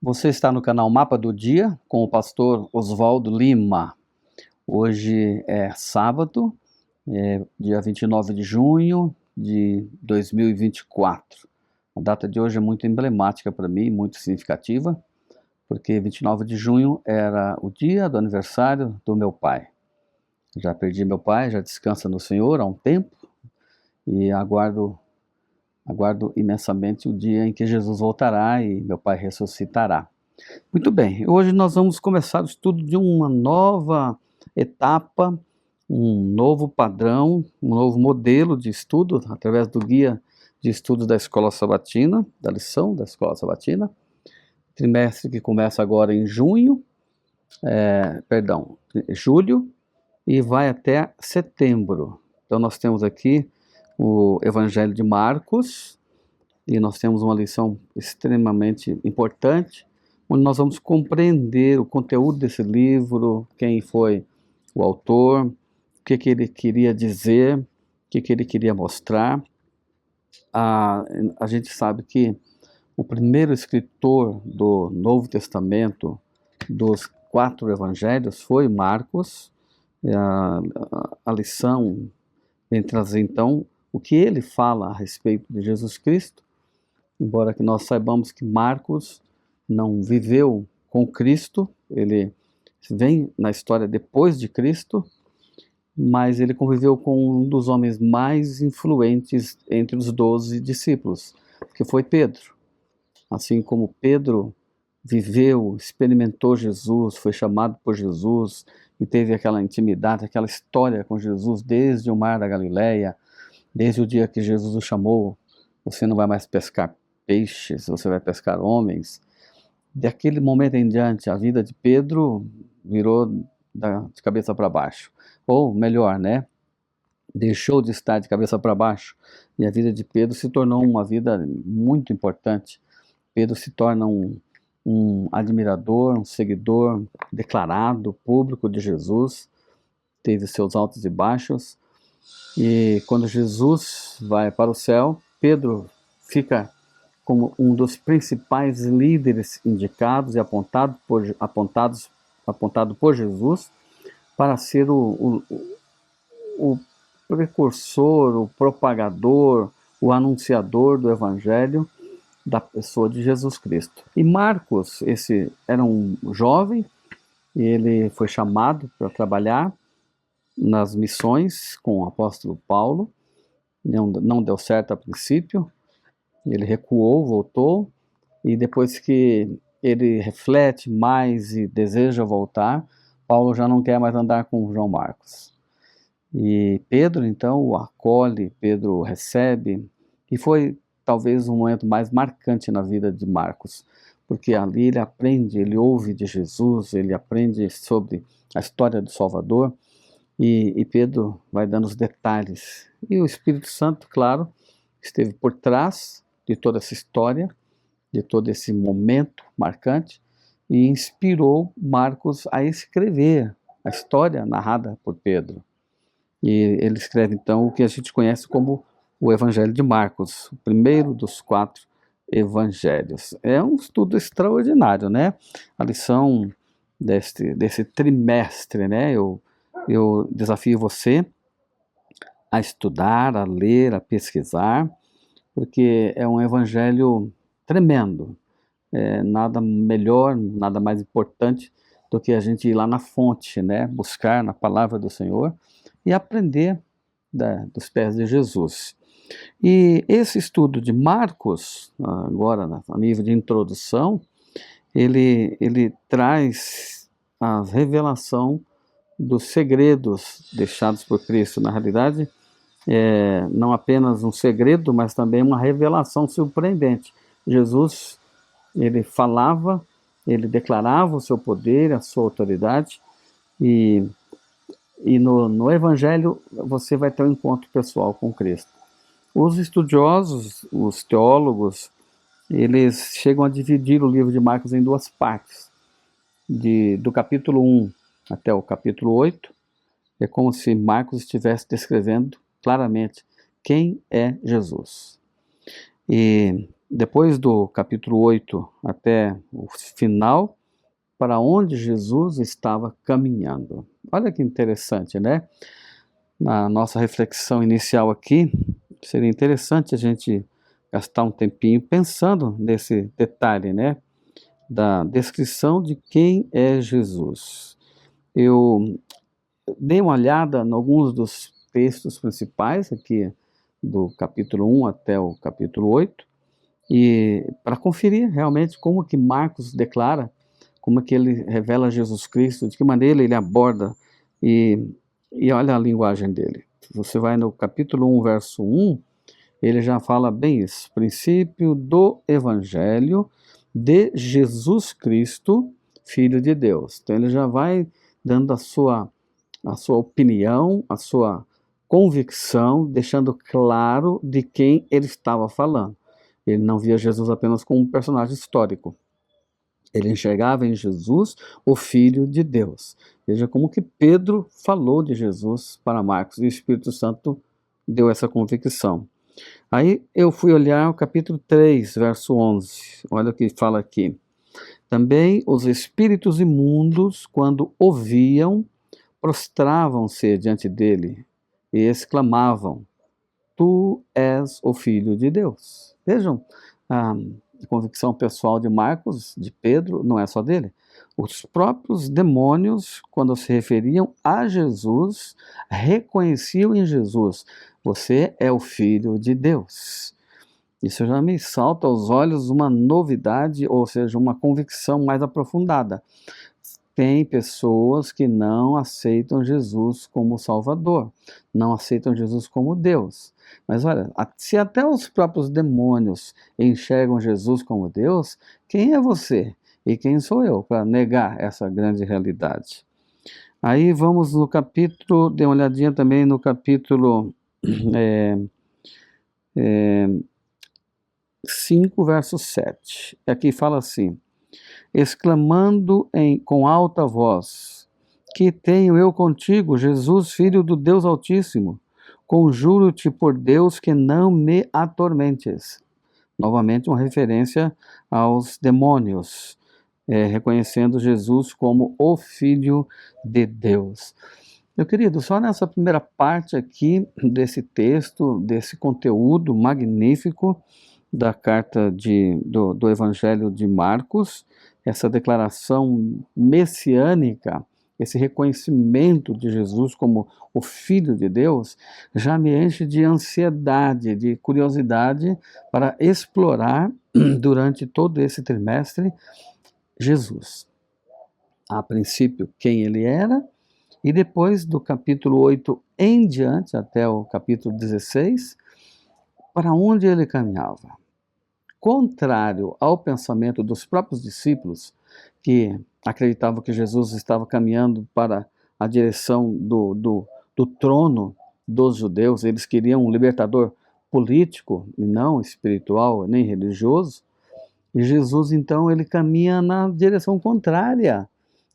Você está no canal Mapa do Dia com o pastor Oswaldo Lima. Hoje é sábado, dia 29 de junho de 2024. A data de hoje é muito emblemática para mim, muito significativa, porque 29 de junho era o dia do aniversário do meu pai. Já perdi meu pai, já descansa no Senhor há um tempo e aguardo imensamente o dia em que Jesus voltará e meu pai ressuscitará. Muito bem, hoje nós vamos começar o estudo de uma nova etapa, um novo padrão, um novo modelo de estudo, através do guia de estudos da Escola Sabatina, da lição da Escola Sabatina, trimestre que começa agora em julho, e vai até setembro. Então nós temos aqui o Evangelho de Marcos, e nós temos uma lição extremamente importante, onde nós vamos compreender o conteúdo desse livro, quem foi o autor, o que ele queria dizer, o que ele queria mostrar. A gente sabe que o primeiro escritor do Novo Testamento, dos 4 evangelhos, foi Marcos. A lição vem trazer então o que ele fala a respeito de Jesus Cristo, embora que nós saibamos que Marcos não viveu com Cristo, ele vem na história depois de Cristo, mas ele conviveu com um dos homens mais influentes entre os 12 discípulos, que foi Pedro. Assim como Pedro viveu, experimentou Jesus, foi chamado por Jesus e teve aquela intimidade, aquela história com Jesus desde o mar da Galileia, desde o dia que Jesus o chamou: você não vai mais pescar peixes, você vai pescar homens. Daquele momento em diante, a vida de Pedro virou de cabeça para baixo. Ou melhor, deixou de estar de cabeça para baixo, e a vida de Pedro se tornou uma vida muito importante. Pedro se torna um admirador, um seguidor declarado, público de Jesus, teve seus altos e baixos, e quando Jesus vai para o céu, Pedro fica como um dos principais líderes indicados e apontado por Jesus para ser o precursor, o propagador, o anunciador do Evangelho da pessoa de Jesus Cristo. E Marcos, esse era um jovem, e ele foi chamado para trabalhar nas missões com o apóstolo Paulo. Não deu certo a princípio, ele recuou, voltou, e depois que ele reflete mais e deseja voltar, Paulo já não quer mais andar com João Marcos. E Pedro, então, o acolhe, Pedro o recebe, e foi talvez o momento mais marcante na vida de Marcos, porque ali ele aprende, ele ouve de Jesus, ele aprende sobre a história do Salvador, e Pedro vai dando os detalhes. E o Espírito Santo, claro, esteve por trás de toda essa história, de todo esse momento marcante, e inspirou Marcos a escrever a história narrada por Pedro. E ele escreve então o que a gente conhece como o Evangelho de Marcos, o primeiro dos 4 evangelhos. É um estudo extraordinário, A lição desse trimestre, Eu desafio você a estudar, a ler, a pesquisar, porque é um evangelho tremendo. Nada melhor, nada mais importante do que a gente ir lá na fonte, buscar na palavra do Senhor e aprender dos pés de Jesus. E esse estudo de Marcos, agora a nível de introdução, ele traz a revelação dos segredos deixados por Cristo. Na realidade, não apenas um segredo, mas também uma revelação surpreendente. Jesus, ele falava, ele declarava o seu poder, a sua autoridade, e no Evangelho você vai ter um encontro pessoal com Cristo. Os estudiosos, os teólogos, eles chegam a dividir o livro de Marcos em 2 partes, do capítulo 1 até o capítulo 8, é como se Marcos estivesse descrevendo claramente quem é Jesus. E depois do capítulo 8 até o final, para onde Jesus estava caminhando. Olha que interessante, né? Na nossa reflexão inicial aqui, seria interessante a gente gastar um tempinho pensando nesse detalhe, né? Da descrição de quem é Jesus. Eu dei uma olhada em alguns dos textos principais aqui do capítulo 1 até o capítulo 8, e para conferir realmente como que Marcos declara, como que ele revela Jesus Cristo, de que maneira ele aborda, e, e olha a linguagem dele. Você vai no capítulo 1, verso 1, ele já fala bem isso, princípio do Evangelho de Jesus Cristo, Filho de Deus. Então ele já vai dando a sua opinião, a sua convicção, deixando claro de quem ele estava falando. Ele não via Jesus apenas como um personagem histórico. Ele enxergava em Jesus o Filho de Deus. Veja como que Pedro falou de Jesus para Marcos, e o Espírito Santo deu essa convicção. Aí eu fui olhar o capítulo 3, verso 11. Olha o que fala aqui. Também os espíritos imundos, quando ouviam, prostravam-se diante dele e exclamavam: Tu és o Filho de Deus. Vejam, a convicção pessoal de Marcos, de Pedro, não é só dele. Os próprios demônios, quando se referiam a Jesus, reconheciam em Jesus: Você é o Filho de Deus. Isso já me salta aos olhos uma novidade, ou seja, uma convicção mais aprofundada. Tem pessoas que não aceitam Jesus como Salvador, não aceitam Jesus como Deus. Mas olha, se até os próprios demônios enxergam Jesus como Deus, quem é você e quem sou eu para negar essa grande realidade? Aí vamos no capítulo, dê uma olhadinha também no capítulo 5, verso 7. Aqui fala assim: exclamando com alta voz: Que tenho eu contigo, Jesus, filho do Deus Altíssimo? Conjuro-te por Deus que não me atormentes. Novamente, uma referência aos demônios, reconhecendo Jesus como o Filho de Deus. Meu querido, só nessa primeira parte aqui desse texto, desse conteúdo magnífico da carta do Evangelho de Marcos, essa declaração messiânica, esse reconhecimento de Jesus como o Filho de Deus, já me enche de ansiedade, de curiosidade para explorar durante todo esse trimestre Jesus. A princípio, quem ele era, e depois do capítulo 8 em diante, até o capítulo 16, para onde ele caminhava. Contrário ao pensamento dos próprios discípulos, que acreditavam que Jesus estava caminhando para a direção do trono dos judeus, eles queriam um libertador político e não espiritual nem religioso, e Jesus então ele caminha na direção contrária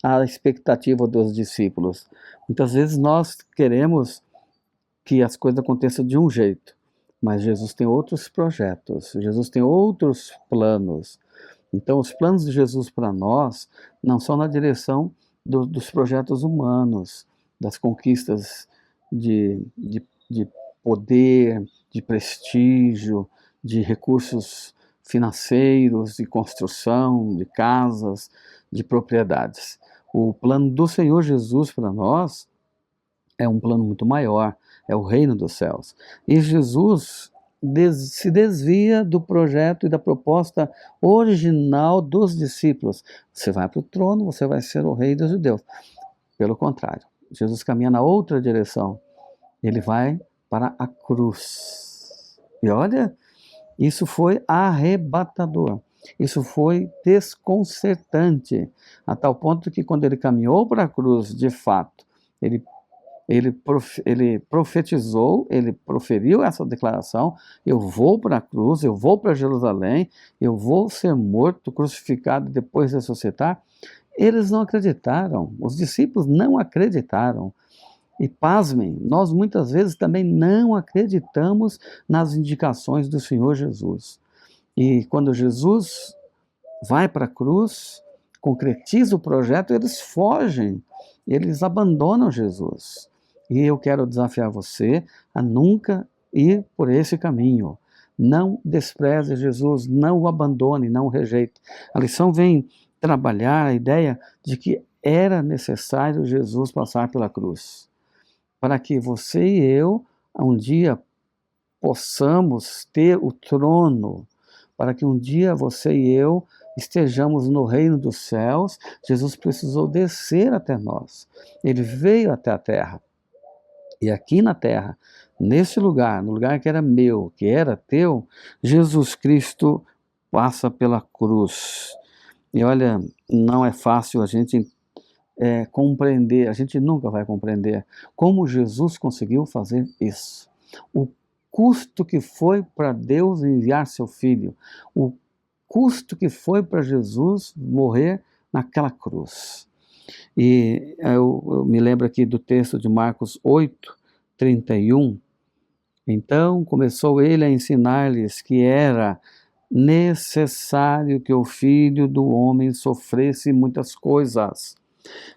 à expectativa dos discípulos. Muitas vezes nós queremos que as coisas aconteçam de um jeito, mas Jesus tem outros projetos, Jesus tem outros planos. Então, os planos de Jesus para nós não são na direção dos projetos humanos, das conquistas de poder, de prestígio, de recursos financeiros, de construção, de casas, de propriedades. O plano do Senhor Jesus para nós é um plano muito maior, é o reino dos céus. E Jesus se desvia do projeto e da proposta original dos discípulos. Você vai para o trono, você vai ser o rei dos judeus. Pelo contrário, Jesus caminha na outra direção. Ele vai para a cruz. E olha, isso foi arrebatador. Isso foi desconcertante, a tal ponto que quando ele caminhou para a cruz, de fato, ele profetizou, ele proferiu essa declaração: eu vou para a cruz, eu vou para Jerusalém, eu vou ser morto, crucificado e depois ressuscitar. Eles não acreditaram, os discípulos não acreditaram. E pasmem, nós muitas vezes também não acreditamos nas indicações do Senhor Jesus. E quando Jesus vai para a cruz, concretiza o projeto, eles fogem, eles abandonam Jesus. E eu quero desafiar você a nunca ir por esse caminho. Não despreze Jesus, não o abandone, não o rejeite. A lição vem trabalhar a ideia de que era necessário Jesus passar pela cruz, para que você e eu, um dia, possamos ter o trono, para que um dia você e eu estejamos no reino dos céus. Jesus precisou descer até nós. Ele veio até a terra. E aqui na terra, nesse lugar, no lugar que era meu, que era teu, Jesus Cristo passa pela cruz. E olha, não é fácil a gente compreender, a gente nunca vai compreender como Jesus conseguiu fazer isso. O custo que foi para Deus enviar seu Filho, o custo que foi para Jesus morrer naquela cruz. E eu me lembro aqui do texto de Marcos 8, 31. Então começou ele a ensinar-lhes que era necessário que o Filho do Homem sofresse muitas coisas,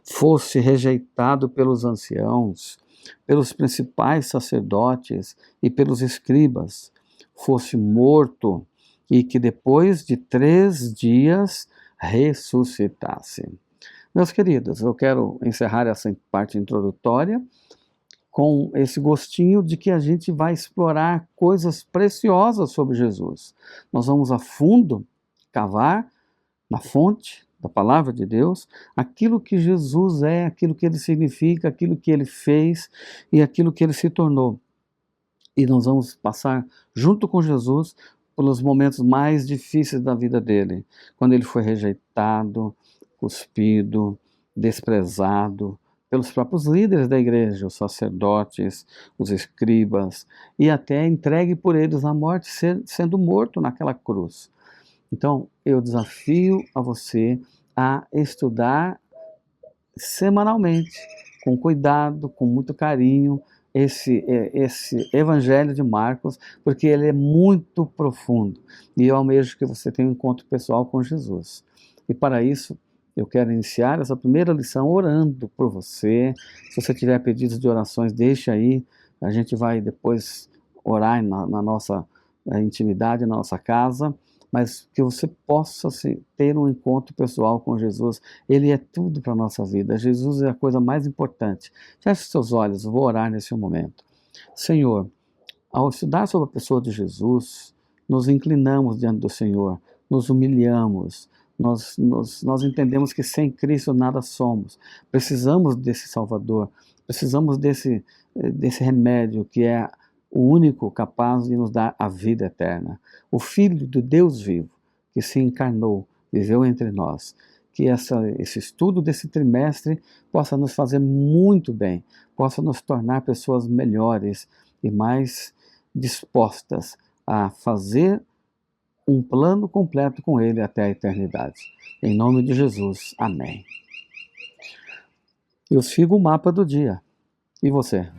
fosse rejeitado pelos anciãos, pelos principais sacerdotes e pelos escribas, fosse morto e que depois de 3 dias ressuscitasse. Meus queridos, eu quero encerrar essa parte introdutória com esse gostinho de que a gente vai explorar coisas preciosas sobre Jesus. Nós vamos a fundo cavar na fonte da palavra de Deus aquilo que Jesus é, aquilo que ele significa, aquilo que ele fez e aquilo que ele se tornou. E nós vamos passar junto com Jesus pelos momentos mais difíceis da vida dele, quando ele foi rejeitado, cuspido, desprezado pelos próprios líderes da igreja, os sacerdotes, os escribas, e até entregue por eles à morte, sendo morto naquela cruz. Então, eu desafio a você a estudar semanalmente, com cuidado, com muito carinho, esse Evangelho de Marcos, porque ele é muito profundo. E eu almejo que você tenha um encontro pessoal com Jesus. E para isso, eu quero iniciar essa primeira lição orando por você. Se você tiver pedidos de orações, deixe aí. A gente vai depois orar na nossa intimidade, na nossa casa. Mas que você possa ter um encontro pessoal com Jesus. Ele é tudo para a nossa vida. Jesus é a coisa mais importante. Feche seus olhos, eu vou orar nesse momento. Senhor, ao estudar sobre a pessoa de Jesus, nos inclinamos diante do Senhor, nos humilhamos, nós entendemos que sem Cristo nada somos. Precisamos desse Salvador, precisamos desse remédio que é o único capaz de nos dar a vida eterna. O Filho do Deus vivo, que se encarnou, viveu entre nós. Que esse estudo desse trimestre possa nos fazer muito bem, possa nos tornar pessoas melhores e mais dispostas a fazer um plano completo com Ele até a eternidade. Em nome de Jesus, amém. Eu sigo o mapa do dia. E você?